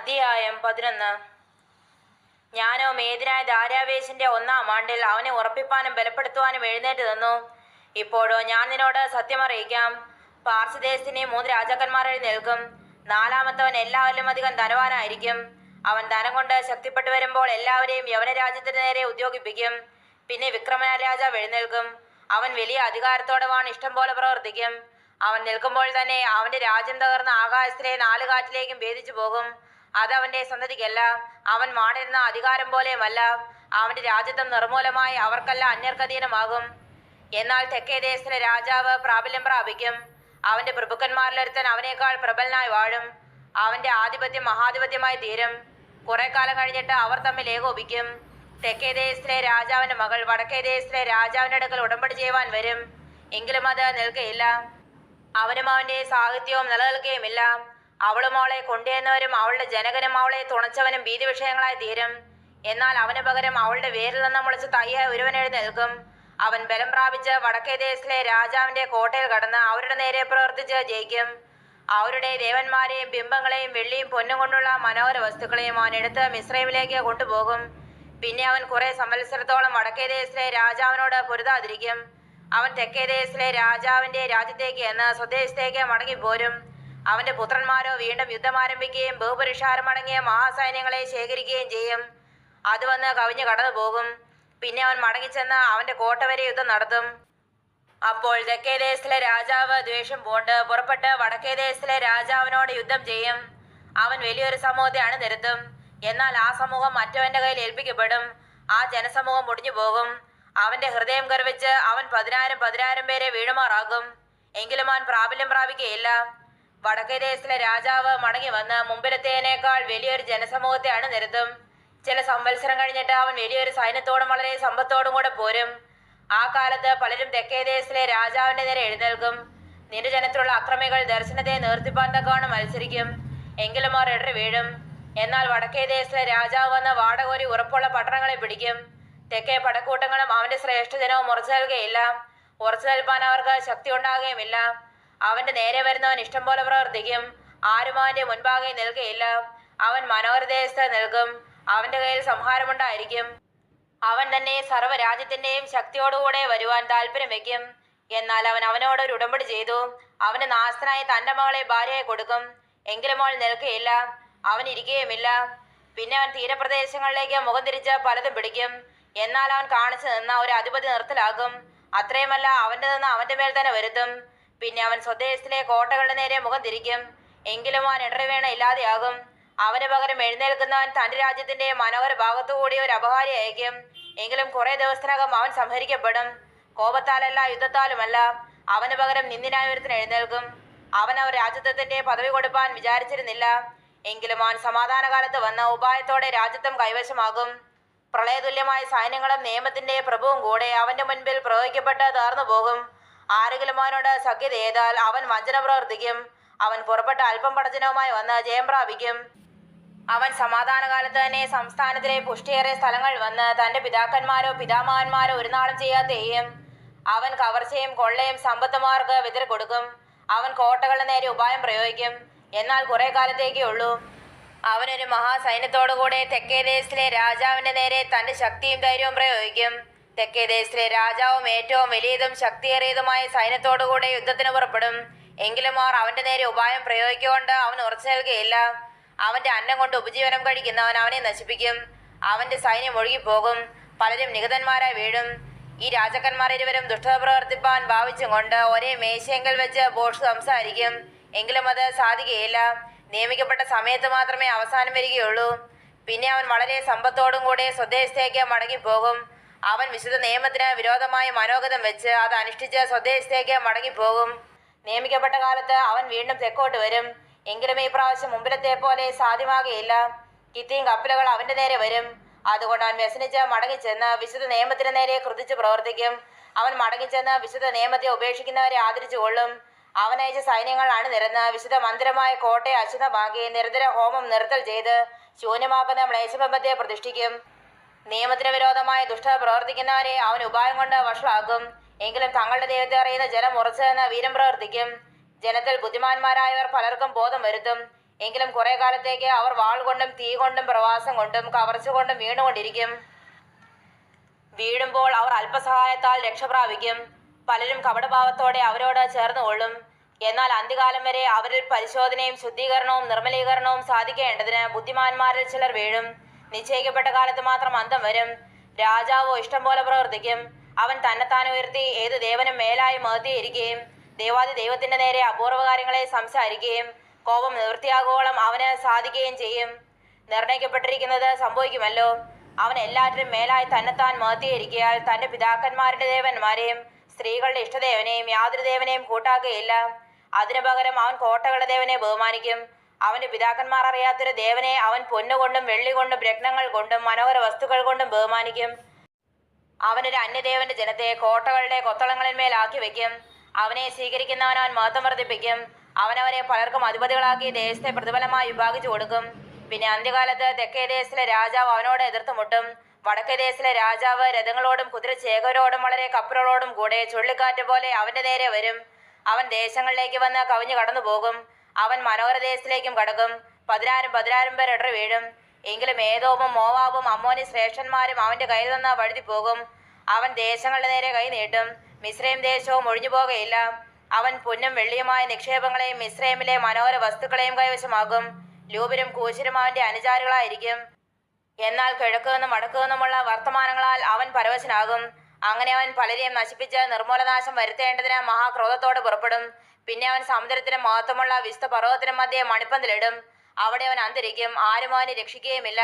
അധ്യായം 11. ഞാനോ മേദിനായ ദാര്യാവേശിന്റെ 1-ാം ആണ്ടിൽ അവനെ ഉറപ്പിപ്പാനും ബലപ്പെടുത്തുവാനും എഴുന്നേറ്റ് നിന്നു. ഇപ്പോഴോ ഞാൻ നിന്നോട് സത്യമറിയിക്കാം. പാർസിദേശത്തിന് 3 രാജാക്കന്മാർ എഴുന്നേൽക്കും. 4-മത്തവൻ എല്ലാവരിലും അധികം ധനവാനായിരിക്കും. അവൻ ധനം കൊണ്ട് ശക്തിപ്പെട്ടു വരുമ്പോൾ എല്ലാവരെയും യവനരാജ്യത്തിന് നേരെ ഉദ്യോഗിപ്പിക്കും. പിന്നെ വിക്രമന രാജാവ് എഴുന്നേൽക്കും. അവൻ വലിയ അധികാരത്തോടെ വാണ് ഇഷ്ടം പോലെ പ്രവർത്തിക്കും. അവൻ നിൽക്കുമ്പോൾ തന്നെ അവന്റെ രാജ്യം തകർന്ന ആകാശത്തിലെ 4 കാറ്റിലേക്കും ഭേദിച്ചു പോകും. അതവന്റെ സന്തതിക്കല്ല. അവൻ വാണിരുന്ന അധികാരം പോലെയുമല്ല. അവന്റെ രാജ്യത്വം നിർമൂലമായി അവർക്കല്ല അന്യർക്കധീനമാകും. എന്നാൽ തെക്കേ ദേശത്തിലെ രാജാവ് പ്രാബല്യം പ്രാപിക്കും. അവന്റെ പ്രഭുക്കന്മാരിലൊരുത്തൻ അവനേക്കാൾ പ്രബലനായി വാഴും. അവന്റെ ആധിപത്യം മഹാധിപത്യമായി തീരും. കുറെ കാലം കഴിഞ്ഞിട്ട് അവർ തമ്മിൽ ഏകോപിക്കും. തെക്കേ ദേശത്തിലെ രാജാവിന്റെ മകൾ വടക്കേ ദേശത്തിലെ രാജാവിന്റെ അടുക്കൽ ഉടമ്പടി ചെയ്യുവാൻ വരും. എങ്കിലും അത് നിൽക്കയില്ല. അവനും അവന്റെ സാഹിത്യവും നിലനിൽക്കുകയുമില്ല. അവളും അവളെ കൊണ്ടുവന്നവരും അവളുടെ ജനകനും അവളെ തുണച്ചവനും ഭീതി വിഷയങ്ങളായി തീരും. എന്നാൽ അവന് പകരം അവളുടെ വേരിൽ നിന്ന് മുളച്ച് തയ്യായ ഒരുവൻ എഴുന്നേൽക്കും. അവൻ ബലം പ്രാപിച്ച് വടക്കേ ദേശത്തിലെ രാജാവിന്റെ കോട്ടയിൽ കടന്ന് അവരുടെ നേരെ പ്രവർത്തിച്ച് ജയിക്കും. അവരുടെ ദേവന്മാരെയും ബിംബങ്ങളെയും വെള്ളിയും പൊന്നും കൊണ്ടുള്ള മനോഹര വസ്തുക്കളെയും അവൻ എടുത്ത് മിസ്രൈമിലേക്ക് കൊണ്ടുപോകും. പിന്നെ അവൻ കുറെ സംവത്സരത്തോളം വടക്കേ ദേശത്തിലെ രാജാവിനോട് പൊരുതാതിരിക്കും. അവൻ തെക്കേ ദേശത്തിലെ രാജാവിന്റെ രാജ്യത്തേക്ക് എന്ന് സ്വദേശത്തേക്ക് മടങ്ങിപ്പോരും. അവന്റെ പുത്രന്മാരോ വീണ്ടും യുദ്ധം ആരംഭിക്കുകയും ബഹുപുരുഷാരമടങ്ങിയ മഹാസൈന്യങ്ങളെ ശേഖരിക്കുകയും ചെയ്യും. അത് വന്ന് കവിഞ്ഞു കടന്നു പോകും. പിന്നെ അവൻ മടങ്ങിച്ചെന്ന് അവന്റെ കോട്ട വരെ യുദ്ധം നടത്തും. അപ്പോൾ തെക്കേ ദേശത്തിലെ രാജാവ് ദ്വേഷം പൂണ്ട് പുറപ്പെട്ട് വടക്കേ ദേശത്തിലെ രാജാവിനോട് യുദ്ധം ചെയ്യും. അവൻ വലിയൊരു സമൂഹത്തെ അണിനിരത്തും. എന്നാൽ ആ സമൂഹം മറ്റവന്റെ കയ്യിൽ ഏൽപ്പിക്കപ്പെടും. ആ ജനസമൂഹം മുടിഞ്ഞു പോകും. അവന്റെ ഹൃദയം ഗർവിച്ച് അവൻ 10,000 പേരെ വീഴുമാറാക്കും. എങ്കിലും അവൻ പ്രാബല്യം പ്രാപിക്കുകയില്ല. വടക്കേ ദേശത്തിലെ രാജാവ് മടങ്ങി വന്ന് മുമ്പിലത്തേനേക്കാൾ വലിയൊരു ജനസമൂഹത്തെ അണിനിരത്തും. ചില സംവത്സരം കഴിഞ്ഞിട്ട് അവൻ വലിയൊരു സൈന്യത്തോടും വളരെ സമ്പത്തോടും കൂടെ പോരും. ആ കാലത്ത് പലരും തെക്കേ ദേശത്തിലെ രാജാവിന്റെ നേരെ എഴുന്നേൽക്കും. നിന്റെ ജനത്തിലുള്ള അക്രമികൾ ദർശനത്തെ നിർത്തിപ്പാൻ തക്കവണ്ണം മത്സരിക്കും. എങ്കിലും അവർ ഇടറി വീഴും. എന്നാൽ വടക്കേ ദേശത്തിലെ രാജാവ് വന്ന് വാടകോരി ഉറപ്പുള്ള പട്ടണങ്ങളെ പിടിക്കും. തെക്കേ പടക്കൂട്ടങ്ങളും അവന്റെ ശ്രേഷ്ഠജനവും ഉറച്ചു നൽകുകയില്ല. ഉറച്ചു നിൽപ്പാൻ അവർക്ക് ശക്തി ഉണ്ടാകുകയുമില്ല. അവന്റെ നേരെ വരുന്നവൻ ഇഷ്ടം പോലെ പ്രവർത്തിക്കും. ആരും അവന്റെ മുൻപാകെ നിൽക്കുകയില്ല. അവൻ മനോഹരദേശത്ത് നിൽക്കും. അവന്റെ കയ്യിൽ സംഹാരമുണ്ടായിരിക്കും. അവൻ തന്നെ സർവ്വരാജ്യത്തിന്റെയും ശക്തിയോടുകൂടെ വരുവാൻ താല്പര്യം വയ്ക്കും. എന്നാൽ അവൻ അവനോട് ഒരു ഉടമ്പടി ചെയ്തു. അവന് നാസ്തനായി തന്റെ മകളെ ഭാര്യയായി കൊടുക്കും. എങ്കിലും അവൾ നിൽക്കുകയില്ല. അവൻ ഇരിക്കുകയുമില്ല. പിന്നെ അവൻ തീരപ്രദേശങ്ങളിലേക്ക് മുഖം തിരിച്ച് പലതും പിടിക്കും. എന്നാൽ അവൻ കാണിച്ചു നിന്ന ഒരു അധിപതി നിർത്തലാക്കും. അത്രയുമല്ല, അവന്റെ നിന്ന് അവന്റെ മേൽ തന്നെ വരുത്തും. പിന്നെ അവൻ സ്വദേശത്തിലെ കോട്ടകളുടെ നേരെ മുഖം തിരിക്കും. എങ്കിലും അവൻ ഇടറിവേണ ഇല്ലാതെയാകും. അവന് പകരം എഴുന്നേൽക്കുന്നവൻ തന്റെ രാജ്യത്തിന്റെ മനോഹര ഭാഗത്തുകൂടി ഒരു അപഹാരി അയക്കും. എങ്കിലും കുറെ ദിവസത്തിനകം അവൻ സംഹരിക്കപ്പെടും. കോപത്താലല്ല, യുദ്ധത്താലുമല്ല. അവന് പകരം നിന്ദിനായ ഒരുത്തൻ എഴുന്നേൽക്കും. അവൻ അവർ രാജ്യത്വത്തിന്റെ പദവി കൊടുപ്പാൻ വിചാരിച്ചിരുന്നില്ല. എങ്കിലും അവൻ സമാധാനകാലത്ത് വന്ന് ഉപായത്തോടെ രാജ്യത്വം കൈവശമാകും. പ്രളയതുല്യമായ സൈന്യങ്ങളും നിയമത്തിന്റെ പ്രഭുവും കൂടെ അവന്റെ മുൻപിൽ പ്രവഹിക്കപ്പെട്ട് താർന്നു പോകും. ആരെങ്കിലും അവനോട് സഖ്യത ചെയ്താൽ അവൻ വഞ്ചന പ്രവർത്തിക്കും. അവൻ പുറപ്പെട്ട അല്പം പടജനവുമായി വന്ന് ജയം പ്രാപിക്കും. അവൻ സമാധാനകാലത്ത് തന്നെ സംസ്ഥാനത്തിലെ പുഷ്ടിയേറിയ സ്ഥലങ്ങൾ വന്ന് തന്റെ പിതാക്കന്മാരോ പിതാമഹന്മാരോ ഒരു നാളും ചെയ്യാതെയും. അവൻ കവർച്ചയും കൊള്ളയും സമ്പത്തുമാർക്ക് വിതറിക്കൊടുക്കും. അവൻ കോട്ടകളുടെ നേരെ ഉപായം പ്രയോഗിക്കും. എന്നാൽ കുറെ കാലത്തേക്കേ ഉള്ളൂ. അവനൊരു മഹാസൈന്യത്തോടുകൂടെ തെക്കേ ദേശത്തിലെ രാജാവിന്റെ നേരെ തന്റെ ശക്തിയും ധൈര്യവും പ്രയോഗിക്കും. തെക്കേ ദേശത്തിലെ രാജാവും ഏറ്റവും വലിയതും ശക്തിയേറിയതുമായ സൈന്യത്തോടുകൂടെ യുദ്ധത്തിന് പുറപ്പെടും. എങ്കിലും അവർ അവന്റെ നേരെ ഉപായം പ്രയോഗിക്കൊണ്ട് അവൻ ഉറച്ചു നൽകുകയില്ല. അവന്റെ അന്നം കൊണ്ട് ഉപജീവനം കഴിക്കുന്നവൻ അവനെ നശിപ്പിക്കും. അവന്റെ സൈന്യം ഒഴുകിപ്പോകും. പലരും നിഹതന്മാരായി വീഴും. ഈ രാജാക്കന്മാർ ഇരുവരും ദുഷ്ടത പ്രവർത്തിപ്പാൻ ഭാവിച്ചും കൊണ്ട് ഒരേ മേശയെങ്കിൽ വെച്ച് ബോഷ് സംസാരിക്കും. എങ്കിലും അത് സാധിക്കുകയില്ല. നിയമിക്കപ്പെട്ട സമയത്ത് മാത്രമേ അവസാനം വരികയുള്ളൂ. പിന്നെ അവൻ വളരെ സമ്പത്തോടും കൂടെ സ്വദേശത്തേക്ക് മടങ്ങിപ്പോകും. അവൻ വിശുദ്ധ നിയമത്തിന് വിരോധമായി മനോഗതം വെച്ച് അത് അനുഷ്ഠിച്ച് സ്വദേശത്തേക്ക് മടങ്ങിപ്പോകും. നിയമിക്കപ്പെട്ട കാലത്ത് അവൻ വീണ്ടും തെക്കോട്ട് വരും. എങ്കിലും ഈ പ്രാവശ്യം മുമ്പിലത്തെ പോലെ സാധ്യമാകുകയില്ല. കിത്തിയും കപ്പലുകൾ അവന്റെ നേരെ വരും. അതുകൊണ്ട് അവൻ വ്യസനിച്ച് മടങ്ങിച്ചെന്ന് വിശുദ്ധ നിയമത്തിന് നേരെ കൃതിച്ച് പ്രവർത്തിക്കും. അവൻ മടങ്ങിച്ചെന്ന് വിശുദ്ധ നിയമത്തെ ഉപേക്ഷിക്കുന്നവരെ ആദരിച്ചുകൊള്ളും. അവൻ അയച്ച സൈന്യങ്ങൾ അണിനിരന്ന് വിശുദ്ധ മന്ദിരമായ കോട്ടയെ അശുദ്ധമാക്കി നിരന്തര ഹോമം നിർത്തൽ ചെയ്ത് ശൂന്യമാക്കുന്ന മ്ലേച്ഛബിംബത്തെ പ്രതിഷ്ഠിക്കും. നിയമത്തിന് വിരോധമായ ദുഷ്ടത പ്രവർത്തിക്കുന്നവരെ അവൻ ഉപായം കൊണ്ട് വഷളാക്കും. എങ്കിലും തങ്ങളുടെ ദൈവത്തെ അറിയുന്ന ജനം ഉറച്ചു നിന്ന് വീരം പ്രവർത്തിക്കും. ജനത്തിൽ ബുദ്ധിമാന്മാരായവർ പലർക്കും ബോധം വരുത്തും. എങ്കിലും കുറെ കാലത്തേക്ക് അവർ വാൾ കൊണ്ടും തീ കൊണ്ടും പ്രവാസം കൊണ്ടും കവർച്ച കൊണ്ടും വീണുകൊണ്ടിരിക്കും. വീഴുമ്പോൾ അവർ അല്പസഹായത്താൽ രക്ഷപ്രാപിക്കും. പലരും കപടഭാവത്തോടെ അവരോട് ചേർന്നുകൊള്ളും. എന്നാൽ അന്ത്യകാലം വരെ അവരിൽ പരിശോധനയും ശുദ്ധീകരണവും നിർമ്മലീകരണവും സാധിക്കേണ്ടതിന് ബുദ്ധിമാന്മാരിൽ ചിലർ വീഴും. നിശ്ചയിക്കപ്പെട്ട കാലത്ത് മാത്രം അന്തം വരും. രാജാവോ ഇഷ്ടം പോലെ പ്രവർത്തിക്കും. അവൻ തന്നെത്താൻ ഉയർത്തി ഏതു ദേവനും മേലായി മഹത്വീകരിക്കുകയും ദൈവാദി ദൈവത്തിന്റെ നേരെ അപൂർവ കാര്യങ്ങളെ സംസാരിക്കുകയും കോപം നിവൃത്തിയാകുവോളം അവന് സാധിക്കുകയും ചെയ്യും. നിർണയിക്കപ്പെട്ടിരിക്കുന്നത് സംഭവിക്കുമല്ലോ. അവൻ എല്ലാറ്റിനും മേലായി തന്നെത്താൻ മഹത്വീകരിക്കയാൽ തന്റെ പിതാക്കന്മാരുടെ ദേവന്മാരെയും സ്ത്രീകളുടെ ഇഷ്ടദേവനെയും യാതൊരു ദേവനെയും കൂട്ടാക്കുകയില്ല. അതിനു പകരം അവൻ കോട്ടകളുടെ ദേവനെ ബഹുമാനിക്കും. അവന്റെ പിതാക്കന്മാർ അറിയാത്തൊരു ദേവനെ അവൻ പൊന്നുകൊണ്ടും വെള്ളി കൊണ്ടും രത്നങ്ങൾ കൊണ്ടും മനോഹര വസ്തുക്കൾ കൊണ്ടും ബഹുമാനിക്കും. അവനൊരു അന്യദേവന്റെ ജനത്തെ കോട്ടകളുടെ കൊത്തളങ്ങളിന്മേലാക്കി വെക്കും. അവനെ സ്വീകരിക്കുന്നവൻ അവൻ മഹത്വം വർദ്ധിപ്പിക്കും. അവനവരെ പലർക്കും അധിപതികളാക്കി ദേശത്തെ പ്രതിഫലമായി വിഭാഗിച്ചു കൊടുക്കും. പിന്നെ അന്ത്യകാലത്ത് തെക്കേ ദേശത്തിലെ രാജാവ് അവനോട് എതിർത്ത് മുട്ടും. വടക്കേ ദേശത്തിലെ രാജാവ് രഥങ്ങളോടും കുതിരച്ചേകരോടും വളരെ കപ്പലുകളോടും കൂടെ ചുഴലിക്കാറ്റ് പോലെ അവന്റെ നേരെ വരും. അവൻ ദേശങ്ങളിലേക്ക് വന്ന് കവിഞ്ഞു കടന്നു പോകും. അവൻ മനോഹര ദേശത്തിലേക്കും കടക്കും. 10,000 പേർ ഇടറി വീഴും. എങ്കിലും ഏദോമും മോവാബും അമ്മോനി ശ്രേഷ്ഠന്മാരും അവന്റെ കയ്യിൽ നിന്ന് വഴുതി പോകും. അവൻ ദേശങ്ങളുടെ നേരെ കൈ നീട്ടും. മിസ്രൈം ദേശവും ഒഴിഞ്ഞു പോകുകയില്ല. അവൻ പൊന്നും വെള്ളിയുമായ നിക്ഷേപങ്ങളെയും മിസ്രൈമിലെ മനോഹര വസ്തുക്കളെയും കൈവശമാക്കും. ലൂബിനും കൂശിനും അവന്റെ അനുചാരികളായിരിക്കും. എന്നാൽ കിഴക്കു നിന്നും വടക്കു നിന്നുമുള്ള വർത്തമാനങ്ങളാൽ അവൻ പരവശനാകും. അങ്ങനെ അവൻ പലരെയും നശിപ്പിച്ച് നിർമൂലനാശം വരുത്തേണ്ടതിന് മഹാക്രോധത്തോട് പുറപ്പെടും. പിന്നെ അവൻ സമുദ്രത്തിനും മഹത്വമുള്ള വിശുദ്ധ പർവ്വതത്തിനും മധ്യേ മണിപ്പന്തലിടും. അവിടെ അവൻ അന്തരിക്കും. ആരും അവനെ രക്ഷിക്കുകയുമില്ല.